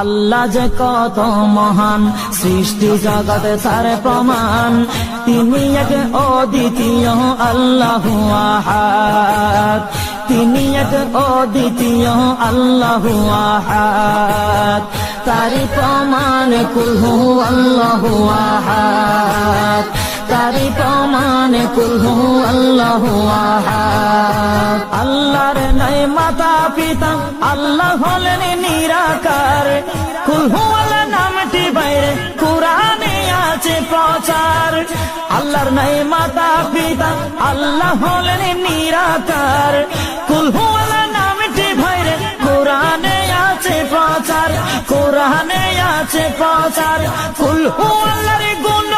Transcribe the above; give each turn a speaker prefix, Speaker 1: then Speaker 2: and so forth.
Speaker 1: আল্লাহ যে কত মহান, সৃষ্টি জগতে তার প্রমাণ। তিনি এক অদ্বিতীয় আল্লাহু আহাদ, তিনি এক অদ্বিতীয় আল্লাহু আহাদ। তারি প্রমাণ কুল হু আল্লাহু আহাদ, তারি প্রমাণ কুল হু আল্লাহু আহাদ। আল্লাহর নাই মাতা পিতা, আল্লাহ হলেন নিরাকার। কুল হু আল্লাহ নামটি বাইরে কুরআনে আছে প্রচার। আল্লাহর নাই মাতা পিতা, আল্লাহ হলেন নিরাকার। কুল হু আল্লাহ নামটি বাইরে কুরআনে আছে প্রচার, কুরআনে আছে প্রচার। কুল হু আল্লাহর গুণ